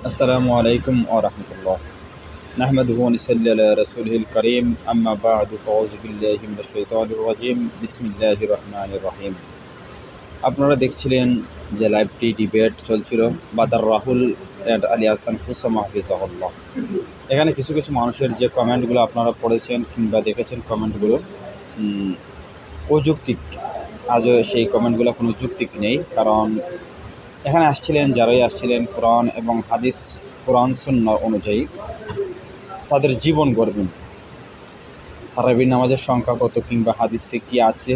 আসসালামু আলাইকুম ওয়া রাহমাতুল্লাহ। নাহমাদুহু ওয়া নুসাল্লি আলা রাসূলিহিল কারীম। আম্মা বা'দু ফাউযু বিল্লাহি মিনাশ শাইতানির রাজীম। বিসমিল্লাহির রহমানির রহিম। আপনারা দেখছিলেন যে লাইভটি ডিবেট চলছিল বাদার রাহুল এন্ড আলী হাসান হুসামা হাফিজাহুল্লাহ। এখানে কিছু কিছু মানুষের যে কমেন্টগুলো আপনারা পড়েছেন কিংবা দেখেছেন কমেন্টগুলো অযৌক্তিক। আজও সেই কমেন্টগুলো কোনো যৌক্তিক নেই, কারণ এখানে যারাই আসছিলেন কোরআন এবং হাদিস, কোরআন সুন্নাহ অনুযায়ী তাদের জীবন গড়বেন। তারাবির নামাজের সংখ্যা কত কিংবা হাদিসে কি আছে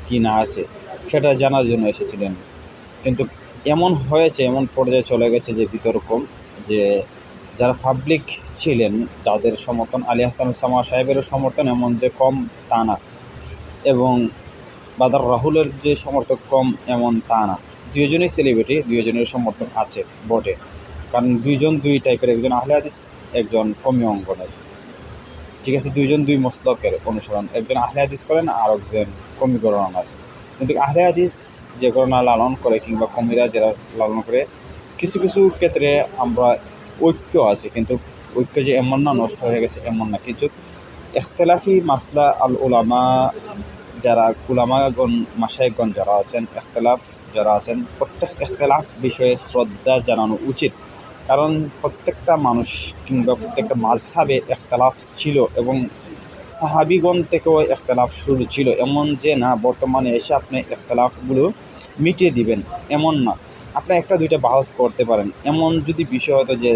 কি না আছে সেটা জানার জন্য এসেছিলেন। কিন্তু এমন হয়েছে, এমন পর্যায়ে চলে গেছে যে বিতর্ক, যে যারা পাবলিক ছিলেন তাদের সমর্থন, আলী হাসান উসামা সাহেবেরও সমর্থন এমন যে কম তা না, এবং বাদার রাহুলের যে সমর্থক কম এমন তা না। দুইজনেই সেলিব্রিটি, দুইজনের সমর্থন আছে বটে, কারণ দুইজন দুই টাইপের, একজন আহলে হাদিস, একজন কমি অঙ্গনের। ঠিক আছে, দুইজন দুই মসলকের অনুসরণ, একজন আহলে হাদিস করেন আর একজন কমি গণনার। কিন্তু আহলে হাদিস যে গণনা লালন করে কিংবা কমিরা যারা লালন করে, কিছু কিছু ক্ষেত্রে আমরা ঐক্য আছে, কিন্তু ঐক্য যে এমন না নষ্ট হয়ে গেছে এমন না। কিছু ইখতিলাফি মাসলা আল উলামা, যারা উলামাগণ মাশায়েখগণ যারা আছেন, ইখতিলাফ যারা আছেন, প্রত্যেক ইখতিলাফ বিষয়ে শ্রদ্ধা জানানো উচিত। কারণ প্রত্যেকটা মানুষ কিংবা প্রত্যেকটা মাযহাবে ইখতিলাফ ছিল, এবং সাহাবীগণ থেকেও ইখতিলাফ শুরু ছিল। এমন যে না বর্তমানে এসে আপনি ইখতিলাফগুলো মিটিয়ে দিবেন এমন না। আপনি একটা দুইটা বাহস করতে পারেন, এমন যদি বিষয় হতো যে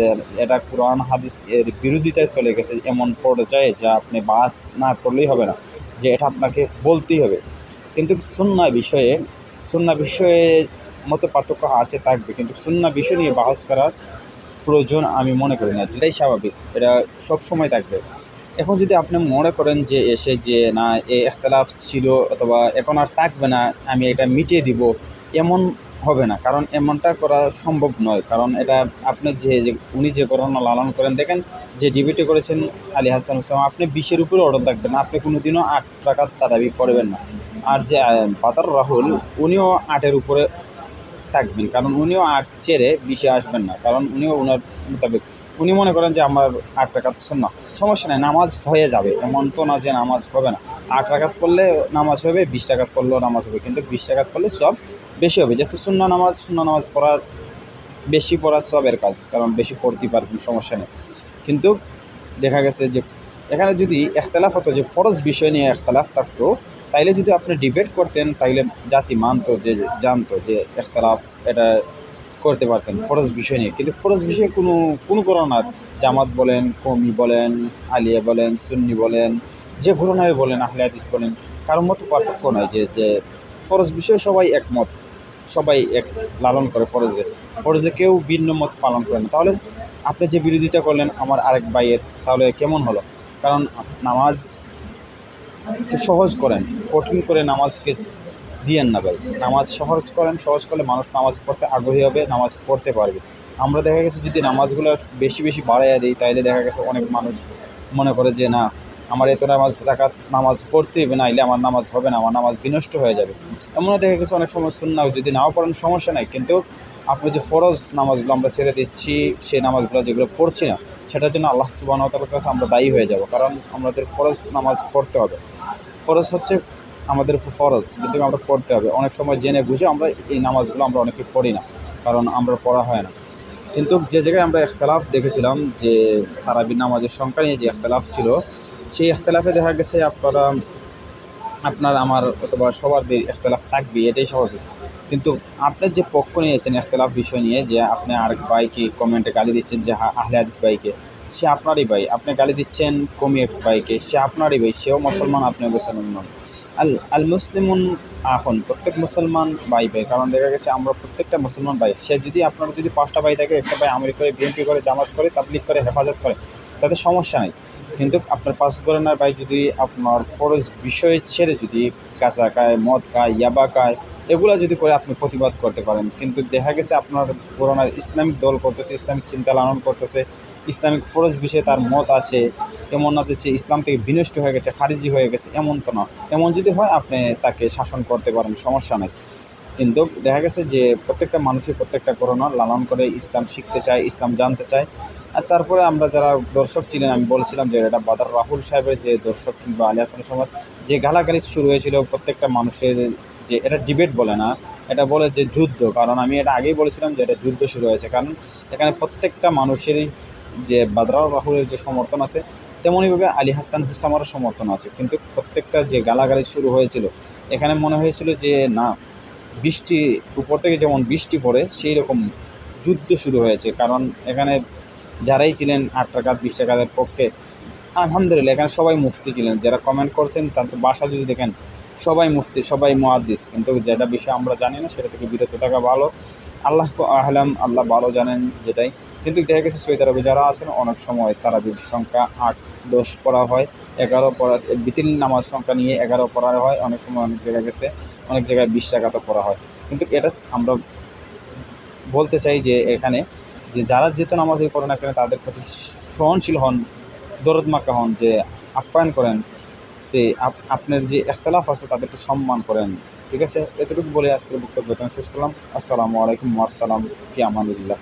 এটা কোরআন হাদিস এর বিরোধিতায় চলে গেছে এমন পর্যায়ে যা আপনি বাহস না করলেই হবে না, যে এটা আপনাকে বলতেই হবে। কিন্তু সুন্নাহ বিষয়ে মতো পার্থক্য আছে, থাকবে, কিন্তু সুন্নাহ বিষয় নিয়ে বাহস করার প্রয়োজন আমি মনে করি না। এটাই স্বাভাবিক, এটা সব সময় থাকবে। এখন যদি আপনি মনে করেন যে এসে যে না এই ইখতিলাফ ছিল অথবা এখন আর থাকবে না, আমি এটা মিটিয়ে দিব, এমন হবে না, কারণ এমনটা করা সম্ভব নয়। কারণ এটা আপনি যে উনি যে গণনা লালন করেন, দেখেন যে ডিবেটে করেছেন আলী হাসান উসামা, আপনি 20-এর উপরে অর্ডার থাকবেন না, আপনি কোনোদিনও 8 রাকাত তারাবি পড়বেন না। আর যে বাদার রাহুল, উনিও 8-এর উপরে থাকবেন, কারণ উনিও 8 ছেড়ে 20-এ আসবেন না, কারণ উনিও ওনার মোতাবেক উনি মনে করেন যে আমার 8 রাকাত সুন্নাহ, সমস্যা নেই, নামাজ হয়ে যাবে, এমন তো না যে নামাজ হবে না। 8 রাকাত পড়লে নামাজ হবে, 20 রাকাত পড়লেও নামাজ হবে, কিন্তু 20 রাকাত পড়লে সব বেশি হবে, যেহেতু সুন্নাহ নামাজ পড়ার বেশি পড়ার সবের কাজ, কারণ বেশি পড়তেই পারবেন, সমস্যা নেই। কিন্তু দেখা গেছে যে এখানে যদি ইখতিলাফ হতো, যে ফরজ বিষয় নিয়ে ইখতিলাফ থাকতো, তাইলে যদি আপনি ডিবেট করতেন, তাইলে জাতি মানতো, যে জানতো যে ইখতিলাফ এটা করতে পারতেন ফরজ বিষয় নিয়ে। কিন্তু ফরজ বিষয়ে কোনো ঘরানা, জামাত বলেন, কওমি বলেন, আলিয়া বলেন, সুন্নি বলেন, যে ঘরানায় বলেন, আহলে হাদিস বলেন, কারোর মতো পার্থক্য নয় যে যে ফরজ বিষয়ে সবাই একমত, সবাই এক লালন করে ফরজে কেউ ভিন্ন মত পালন করে না। তাহলে আপনি যে বিরোধিতা করলেন আমার আরেক ভাইয়ের, তাহলে কেমন হলো? কারণ নামাজকে সহজ করেন, কঠিন করে নামাজকে দিয়েন না ভাই। নামাজ সহজ করেন, সহজ করলে মানুষ নামাজ পড়তে আগ্রহী হবে, নামাজ পড়তে পারবে। আমরা দেখা গেছে যদি নামাজগুলো বেশি বেশি বাড়াইয়া দিই, তাইলে দেখা গেছে অনেক মানুষ মনে করে যে না, আমার এত নামাজ পড়তে হবে, না এলে আমার নামাজ হবে না, আমার নামাজ বিনষ্ট হয়ে যাবে। এমনও দেখা গেছে অনেক সময় সুন্নাহ যদি নাও পড়েন সমস্যা নাই, কিন্তু আপনি যে ফরজ নামাজগুলো আমরা ছেড়ে দিচ্ছি, সেই নামাজগুলো যেগুলো পড়ছি না, সেটার জন্য আল্লাহ সুবহানাহু ওয়া তাআলার কাছে আমরা দায়ী হয়ে যাব। কারণ আমাদের ফরজ নামাজ পড়তে হবে, ফরজ হচ্ছে আমাদের ফরজ, কিন্তু আমরা পড়তে হবে। অনেক সময় জেনে বুঝে আমরা এই নামাজগুলো আমরা অনেকে পড়ি না, কারণ আমরা পড়া হয় না। কিন্তু যে জায়গায় আমরা ইখতিলাফ দেখেছিলাম, যে তারাবির নামাজের সংখ্যা নিয়ে যে ইখতিলাফ ছিল, সেই ইখতিলাফে দেখা গেছে আপনার আমার অথবা সবারই ইখতিলাফ থাকবে, এটাই স্বাভাবিক। কিন্তু আপনার যে পক্ষ নিয়েছেন ইখতিলাফ বিষয় নিয়ে, যে আপনি আরেক ভাইকে কমেন্টে গালি দিচ্ছেন যে আহলে হাদিস ভাইকে, সে আপনারই ভাই। আপনি গালি দিচ্ছেন কমি এক ভাইকে, সে আপনারই ভাই, সেও মুসলমান, আপনিও মুসলমান। আল আল মুসলিমুন আখুন, প্রত্যেক মুসলমান ভাই ভাই। কারণ দেখা গেছে আমরা প্রত্যেকটা মুসলমান ভাই। সে যদি আপনার যদি 5টা ভাই থাকে, একটা ভাই আমলি করে, বিএনপি করে, জামাত করে, তাবলিগ করে, হেফাজত করে, তাতে সমস্যা নেই। কিন্তু আপনার 5 ঘরানার ভাই যদি আপনার ফরজ বিষয় ছেড়ে যদি গাঁজা খায়, মদ খায়, ইয়াবা খায়, এগুলা যদি করে আপনি প্রতিবাদ করতে পারেন। কিন্তু দেখা গেছে আপনার ঘরানার ইসলামিক দল করতেছে, ইসলামিক চিন্তা লালন করতেছে, ইসলামিক ফরজ বিষয়ে তার মত আছে, এমন না যে ইসলাম থেকে বিনষ্ট হয়ে গেছে, খারিজি হয়ে গেছে, এমন তো না। এমন যদি হয় আপনি তাকে শাসন করতে পারেন, সমস্যা নেই। কিন্তু দেখা গেছে যে প্রত্যেকটা মানুষই প্রত্যেকটা করোনা লালন করে ইসলাম শিখতে চায়, ইসলাম জানতে চায়। আর তারপরে আমরা যারা দর্শক ছিলেন, আমি বলছিলাম যে এটা বাদার রাহুল সাহেবের যে দর্শক কিংবা আলী হাসানের সময় যে গালাগালি শুরু হয়েছিল প্রত্যেকটা মানুষের, যে এটা ডিবেট বলে না, এটা বলে যে যুদ্ধ। কারণ আমি এটা আগেই বলেছিলাম যে এটা যুদ্ধ শুরু হয়েছে, কারণ এখানে প্রত্যেকটা মানুষেরই যে বাদরাও রাহুলের যে সমর্থন আছে, তেমনইভাবে আলী হাসান হুসামারও সমর্থন আছে। কিন্তু প্রত্যেকটা যে গালাগালি শুরু হয়েছিল, এখানে মনে হয়েছিল যে না, বৃষ্টি উপর থেকে যেমন বৃষ্টি পড়ে সেই রকম যুদ্ধ শুরু হয়েছে। কারণ এখানে যারাই ছিলেন ৮ রাকাত ২০ রাকাতের পক্ষে, আলহামদুলিল্লাহ এখানে সবাই মুফতি ছিলেন। যারা কমেন্ট করছেন তাদের বাসা যদি দেখেন, সবাই মুফতি, সবাই মুহাদ্দিস। কিন্তু যেটা বিষয় আমরা জানি না সেটা থেকে বিরত থাকা ভালো। আল্লাহ আহলাম, আল্লাহ ভালো জানেন যেটাই। কিন্তু দেখা গেছে সৌদি আরবে যারা আছেন অনেক সময় তারাবির সংখ্যা ৮-১০ পড়া হয়, ১১ পড়া, বিতিল নামাজ সংখ্যা নিয়ে ১১ পড়া হয়, অনেক সময় অনেক জায়গায় গেছে অনেক জায়গায় ২০ রাকাতও পড়া হয়। কিন্তু এটা আমরা বলতে চাই যে এখানে যে যারা যেহেতু নামাজই পড়ে না কেন তাদের প্রতি সহনশীল হন, দরদ মাখা হন, যে আপ্যায়ন করেন, তে আপনার যে ইখতিলাফ আছে তাদেরকে সম্মান করেন। ঠিক আছে? এতটুকু বলে আজকের বক্তব্য এখানে শেষ করলাম। আসসালামু আলাইকুম ওয়া আসসালাম, ফি আমানিল্লাহ।